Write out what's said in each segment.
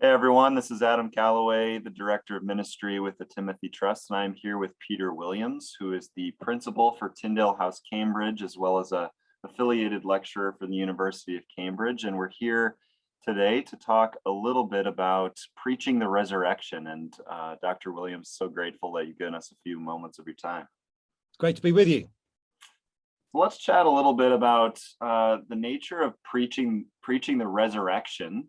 Hey everyone, this is Adam Calloway, the Director of Ministry with the Timothy Trust, and I'm here with Peter Williams, who is the Principal for Tyndale House, Cambridge, as well as a affiliated lecturer for the University of Cambridge. And we're here today to talk a little bit about preaching the resurrection. And Dr. Williams, so grateful that you've given us a few moments of your time. It's great to be with you. So let's chat a little bit about the nature of preaching the resurrection.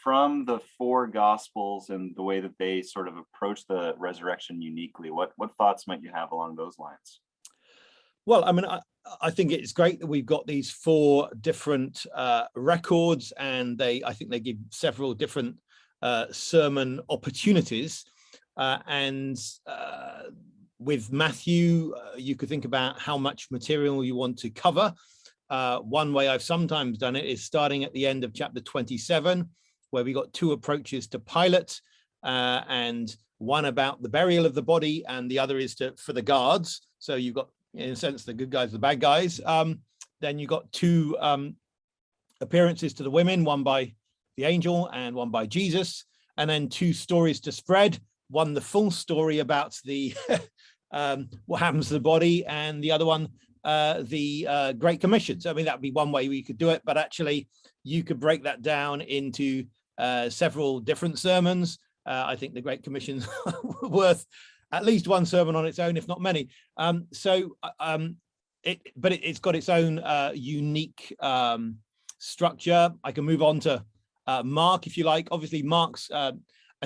From the four gospels and the way that they sort of approach the resurrection uniquely, what thoughts might you have along those lines? Well, I mean, I think it's great that we've got these four different records, and I think they give several different sermon opportunities. With Matthew, you could think about how much material you want to cover. One way I've sometimes done it is starting at the end of chapter 27, where we got two approaches to Pilate, and one about the burial of the body, and the other is for the guards. So you've got, in a sense, the good guys, the bad guys. Then you got two appearances to the women, one by the angel and one by Jesus, and then two stories to spread. One, the full story about the what happens to the body, and the other one, the Great Commission. So I mean, that would be one way we could do it, but actually you could break that down into several different sermons. I think the Great Commission's worth at least one sermon on its own, if not many. It's got its own unique structure. I can move on to Mark, if you like. Obviously, Mark's a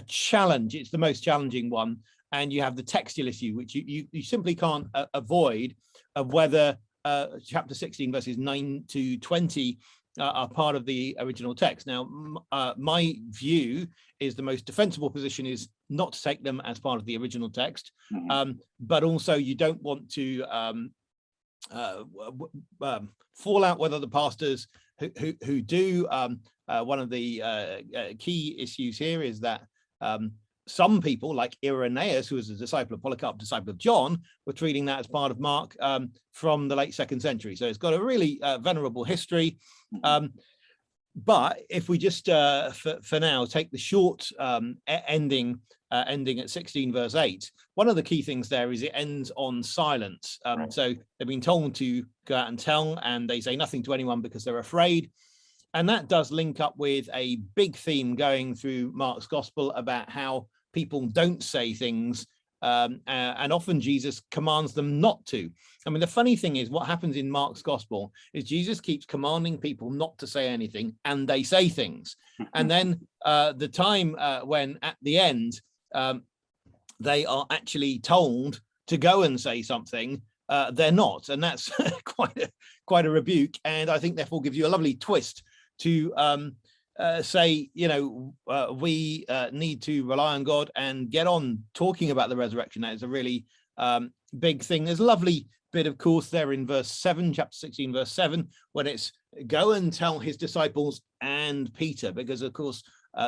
challenge. It's the most challenging one. And you have the textual issue, which you simply can't avoid, of whether chapter 16, verses 9 to 20 are part of the original text. Now, my view is the most defensible position is not to take them as part of the original text, but also you don't want to fall out with other pastors who do. One of the key issues here is that some people, like Irenaeus, who was a disciple of Polycarp, disciple of John, were treating that as part of Mark from the late 2nd century. So it's got a really venerable history. But if we just, for now, take the short ending at 16 verse 8, one of the key things there is it ends on silence. So they've been told to go out and tell, and they say nothing to anyone because they're afraid. And that does link up with a big theme going through Mark's gospel about how people don't say things, and often Jesus commands them not to. I mean, the funny thing is what happens in Mark's gospel is Jesus keeps commanding people not to say anything, and they say things. And then the time when at the end they are actually told to go and say something, they're not. And that's quite a rebuke. And I think therefore gives you a lovely twist to say, we need to rely on God and get on talking about the resurrection. That is a really big thing. There's a lovely bit, of course, there in verse 7, chapter 16, verse 7, when it's go and tell his disciples and Peter, because, of course,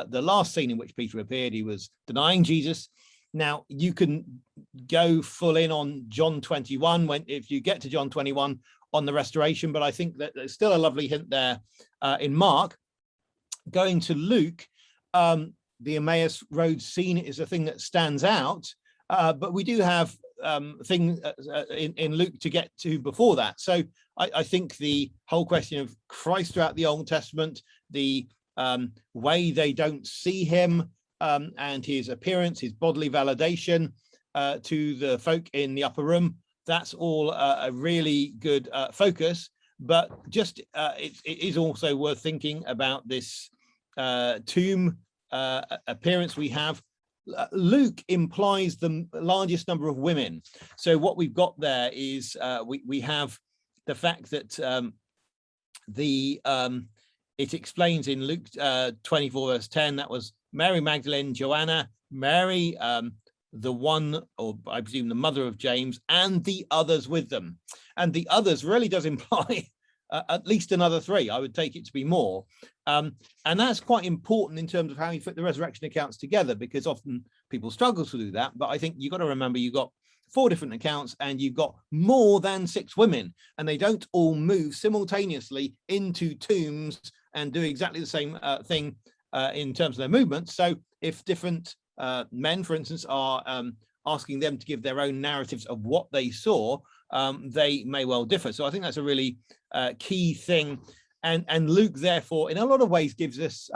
the last scene in which Peter appeared, he was denying Jesus. Now, you can go full in on John 21 if you get to John 21 on the restoration, but I think that there's still a lovely hint there in Mark. Going to Luke, the Emmaus Road scene is a thing that stands out, but we do have things in Luke to get to before that. So I think the whole question of Christ throughout the Old Testament, the way they don't see him, and his appearance, his bodily validation to the folk in the upper room, that's all a really good focus. But just it is also worth thinking about this tomb appearance we have. Luke implies the largest number of women. So what we've got there is we have the fact that it explains in Luke 24 verse 10, that was Mary Magdalene, Joanna, Mary, the one, or I presume the mother of James, and the others with them. And the others really does imply at least another three. I would take it to be more. And that's quite important in terms of how you put the resurrection accounts together, because often people struggle to do that. But I think you've got to remember you've got 4 different accounts and you've got more than 6 women, and they don't all move simultaneously into tombs and do exactly the same thing in terms of their movements. So if different men, for instance, are asking them to give their own narratives of what they saw, they may well differ. So I think that's a really key thing. And Luke, therefore, in a lot of ways, gives us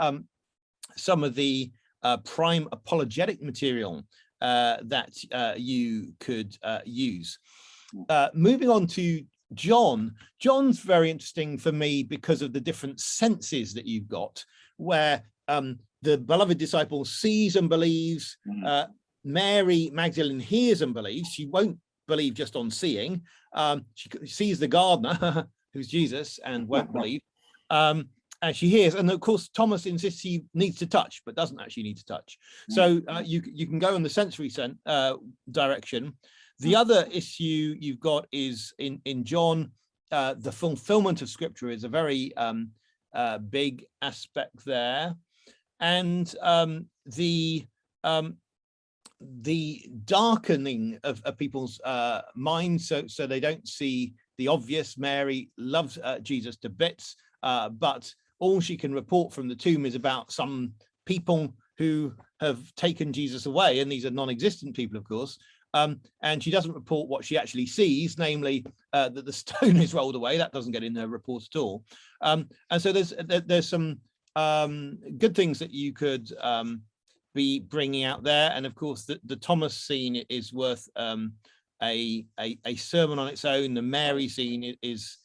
some of the prime apologetic material that you could use. Moving on to John. John's very interesting for me because of the different senses that you've got, where the beloved disciple sees and believes. Mary Magdalene hears and believes. She won't believe just on seeing. She sees the gardener, who's Jesus, and won't believe. And she hears, and of course Thomas insists he needs to touch, but doesn't actually need to touch. So you can go in the sensory direction. The other issue you've got is in John, the fulfillment of Scripture is a very big aspect there, and the darkening of people's minds, so they don't see the obvious. Mary loves Jesus to bits, but all she can report from the tomb is about some people who have taken Jesus away, and these are non-existent people, of course. And she doesn't report what she actually sees, namely that the stone is rolled away. That doesn't get in her report at all. And so there's some good things that you could be bringing out there. And of course, the Thomas scene is worth a sermon on its own. The Mary scene is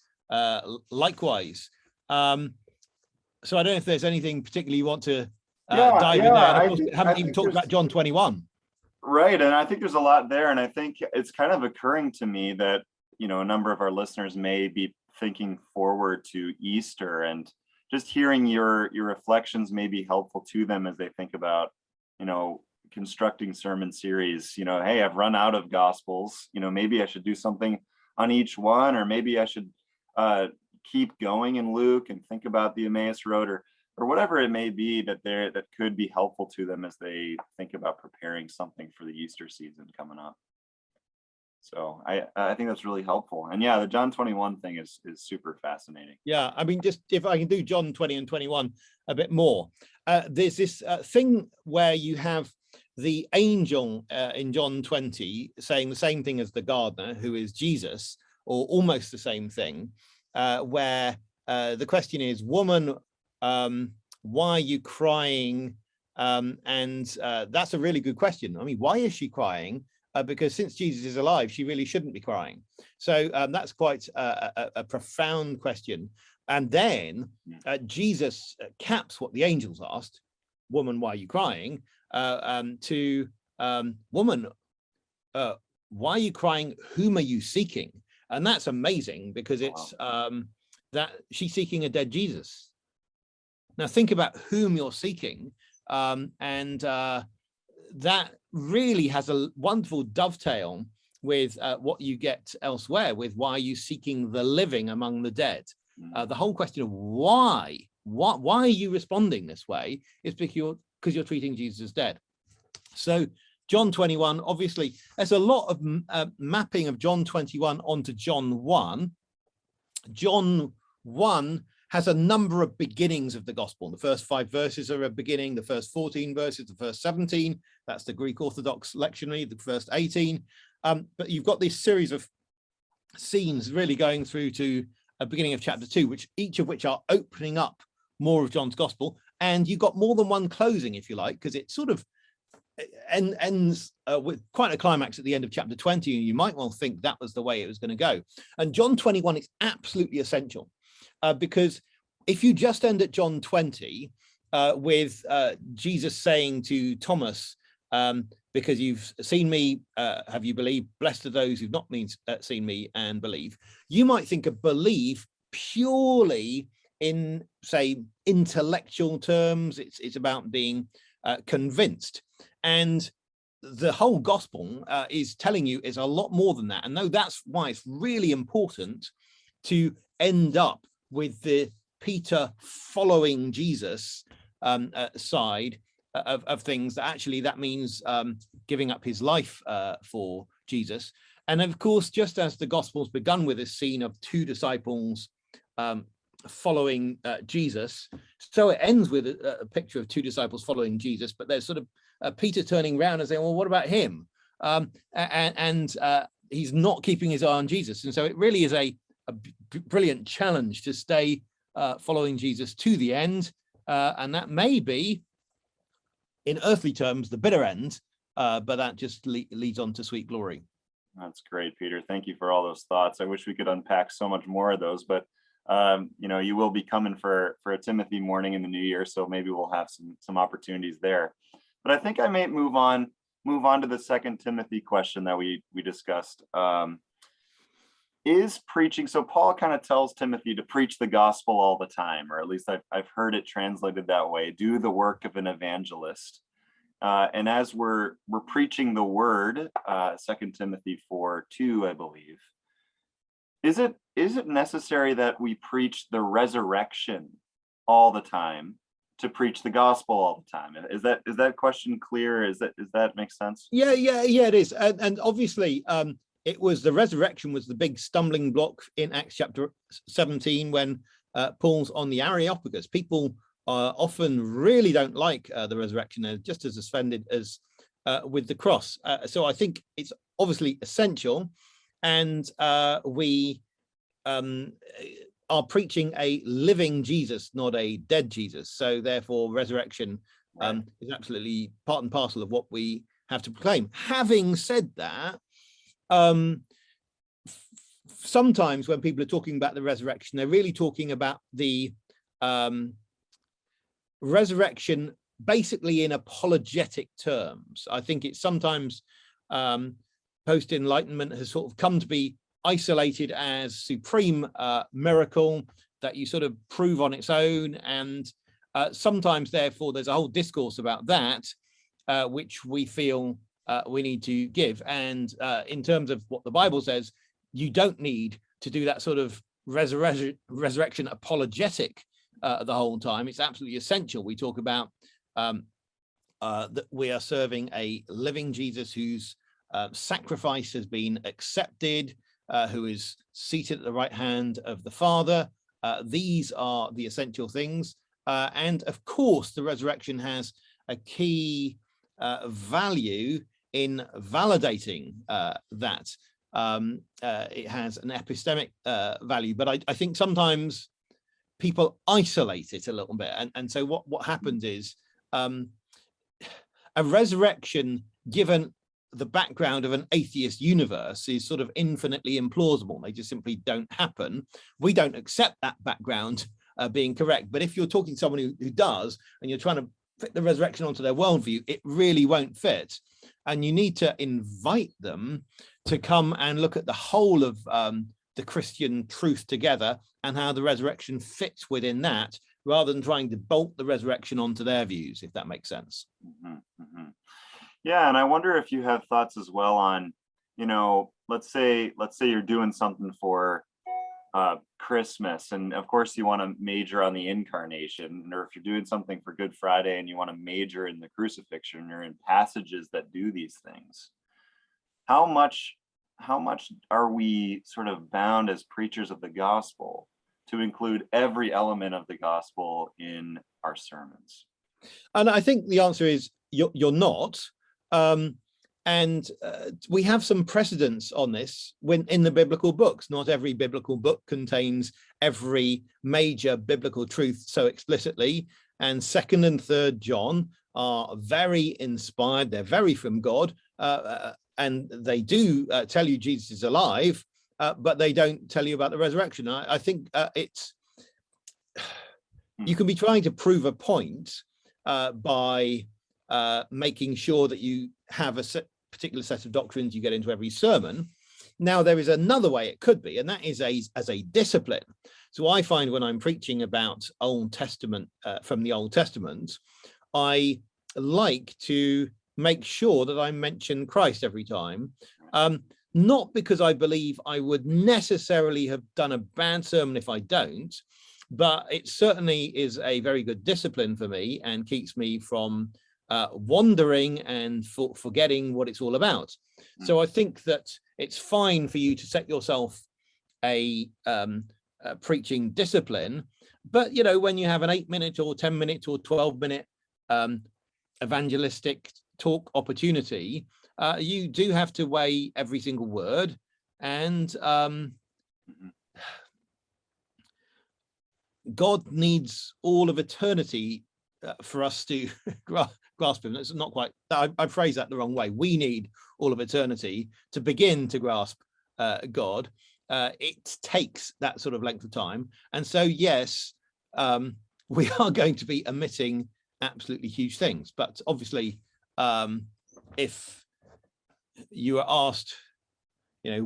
likewise. So I don't know if there's anything particularly you want to dive in there. And of course, we haven't even talked about John 21. Right, and I think there's a lot there, and I think it's kind of occurring to me that, you know, a number of our listeners may be thinking forward to Easter, and just hearing your reflections may be helpful to them as they think about, you know, constructing sermon series. You know, hey, I've run out of Gospels, you know, maybe I should do something on each one, or maybe I should keep going in Luke and think about the Emmaus Road, or whatever it may be that could be helpful to them as they think about preparing something for the Easter season coming up. So I think that's really helpful. And yeah, the John 21 thing is super fascinating. Yeah, I mean, just if I can do John 20 and 21 a bit more. There's this thing where you have the angel in John 20 saying the same thing as the gardener, who is Jesus, or almost the same thing, where the question is, woman, why are you crying? And that's a really good question. I mean, why is she crying? Because since Jesus is alive, she really shouldn't be crying. So that's quite a profound question. And then Jesus caps what the angels asked, woman, why are you crying? To woman, why are you crying? Whom are you seeking? And that's amazing, because it's that she's seeking a dead Jesus. Now think about whom you're seeking, and that really has a wonderful dovetail with what you get elsewhere with why are you seeking the living among the dead. The whole question of why are you responding this way is because you're treating Jesus as dead. So John 21, obviously, there's a lot of mapping of John 21 onto John 1. John 1 has a number of beginnings of the gospel. The first 5 verses are a beginning, the first 14 verses, the first 17, that's the Greek Orthodox lectionary, the first 18. But you've got this series of scenes really going through to a beginning of chapter 2, each of which are opening up more of John's gospel. And you've got more than one closing, if you like, because it sort of ends with quite a climax at the end of chapter 20. And you might well think that was the way it was going to go. And John 21 is absolutely essential. Because if you just end at John 20 with Jesus saying to Thomas, because you've seen me, have you believed? Blessed are those who've not seen me and believe. You might think of believe purely in, say, intellectual terms. It's about being convinced. And the whole gospel is telling you is a lot more than that. And no, that's why it's really important to end up with the Peter following Jesus side of things. That means giving up his life for Jesus. And of course, just as the Gospels begun with this scene of 2 disciples following Jesus, So it ends with a picture of two disciples following Jesus, but there's sort of Peter turning around and saying, well, what about him? And he's not keeping his eye on Jesus. And so it really is a brilliant challenge to stay following Jesus to the end. And that may be, in earthly terms, the bitter end, but that just leads on to sweet glory. That's great, Peter. Thank you for all those thoughts. I wish we could unpack so much more of those, but you will be coming for a Timothy morning in the new year, so maybe we'll have some opportunities there. But I think I may move on to the second Timothy question that we discussed. Is preaching, so Paul kind of tells Timothy to preach the gospel all the time, or at least I've heard it translated that way, do the work of an evangelist. And as we're preaching the word, 2 Timothy 4:2, I believe, is it necessary that we preach the resurrection all the time to preach the gospel all the time? Is that question clear? Does that make sense? Yeah, it is. And obviously, it was the resurrection was the big stumbling block in Acts chapter 17 when Paul's on the Areopagus. People often really don't like the resurrection. They're just as offended as with the cross. So I think it's obviously essential, and we are preaching a living Jesus, not a dead Jesus. So therefore, resurrection is absolutely part and parcel of what we have to proclaim. Having said that, sometimes when people are talking about the resurrection, they're really talking about the resurrection basically in apologetic terms. I think it's sometimes post-enlightenment has sort of come to be isolated as supreme miracle that you sort of prove on its own, and sometimes therefore there's a whole discourse about that which we feel we need to give. And in terms of what the Bible says, you don't need to do that sort of resurrection apologetic the whole time. It's absolutely essential. We talk about that we are serving a living Jesus whose sacrifice has been accepted, who is seated at the right hand of the Father. These are the essential things. And of course, the resurrection has a key value in validating that. It has an epistemic value, but I think sometimes people isolate it a little bit. And so what happens is a resurrection given the background of an atheist universe is sort of infinitely implausible. They just simply don't happen. We don't accept that background being correct. But if you're talking to someone who does, and you're trying to fit the resurrection onto their worldview, it really won't fit. And you need to invite them to come and look at the whole of the Christian truth together and how the resurrection fits within that, rather than trying to bolt the resurrection onto their views, if that makes sense. Mm-hmm, mm-hmm. Yeah, and I wonder if you have thoughts as well on, let's say you're doing something for Christmas, and of course you want to major on the incarnation, or if you're doing something for Good Friday and you want to major in the crucifixion or in passages that do these things. How much are we sort of bound as preachers of the gospel to include every element of the gospel in our sermons? And I think the answer is you're not. And we have some precedents on this when in the biblical books. Not every biblical book contains every major biblical truth so explicitly. And 2nd and 3rd John are very inspired. They're very from God. And they do tell you Jesus is alive, but they don't tell you about the resurrection. I think you can be trying to prove a point by making sure that you have a particular set of doctrines you get into every sermon. Now, there is another way it could be, and that is as a discipline. So I find when I'm preaching about Old Testament, from the Old Testament, I like to make sure that I mention Christ every time, not because I believe I would necessarily have done a bad sermon if I don't, but it certainly is a very good discipline for me and keeps me from wandering and forgetting what it's all about. So I think that it's fine for you to set yourself a preaching discipline, but you know, when you have an 8-minute or 10-minute or 12-minute evangelistic talk opportunity, you do have to weigh every single word, and God needs all of eternity for us to grasp him. It's not quite, I phrased that the wrong way. We need all of eternity to begin to grasp God. It takes that sort of length of time. And so, yes, we are going to be omitting absolutely huge things. But obviously, if you are asked, you know,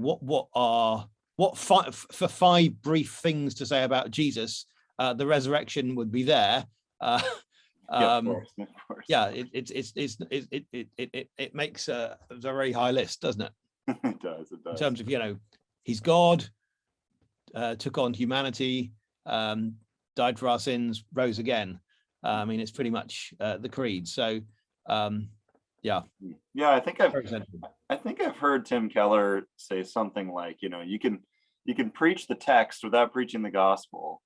what five brief things to say about Jesus, the resurrection would be there. Yeah, of course. Yeah, it makes a very high list, doesn't it? It does. In terms of, you know, he's God, took on humanity, died for our sins, rose again. I mean, it's pretty much the creed. So, yeah. Yeah, I think I've heard Tim Keller say something like, you know, you can preach the text without preaching the gospel,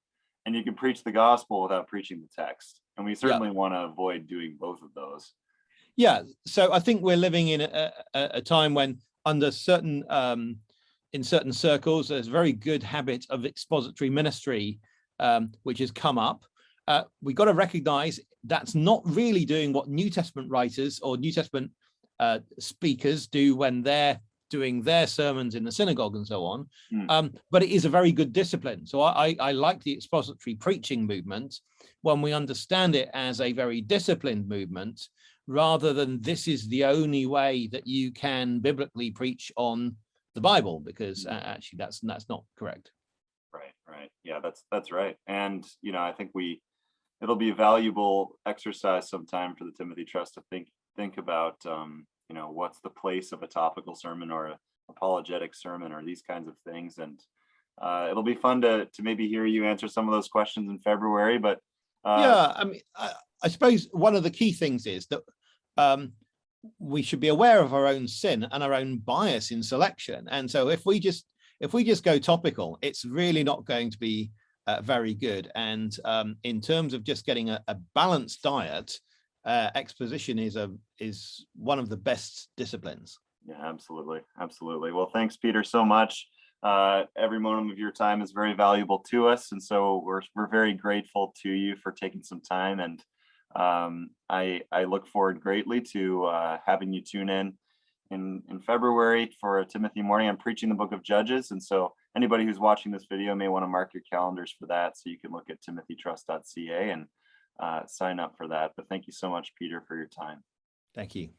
and you can preach the gospel without preaching the text. And we certainly want to avoid doing both of those. Yeah. So I think we're living in a time when, under certain in certain circles, there's a very good habit of expository ministry, which has come up. We've got to recognize that's not really doing what New Testament writers or New Testament speakers do when they're doing their sermons in the synagogue and so on. But it is a very good discipline. So I like the expository preaching movement when we understand it as a very disciplined movement, rather than this is the only way that you can biblically preach on the Bible, because actually that's not correct. Right. Yeah, that's right. And, you know, I think it'll be a valuable exercise sometime for the Timothy Trust to think about, you know, what's the place of a topical sermon or an apologetic sermon or these kinds of things. And it'll be fun to maybe hear you answer some of those questions in February. But yeah, I mean, I suppose one of the key things is that we should be aware of our own sin and our own bias in selection. And so if we just go topical, it's really not going to be very good. And in terms of just getting a balanced diet, exposition is one of the best disciplines. Yeah, absolutely. Well, thanks, Peter, so much. Every moment of your time is very valuable to us, and so we're very grateful to you for taking some time. And I look forward greatly to having you tune in February for a Timothy morning. I'm preaching the book of Judges, and so anybody who's watching this video may want to mark your calendars for that, so you can look at timothytrust.ca and sign up for that. But thank you so much, Peter, for your time. Thank you.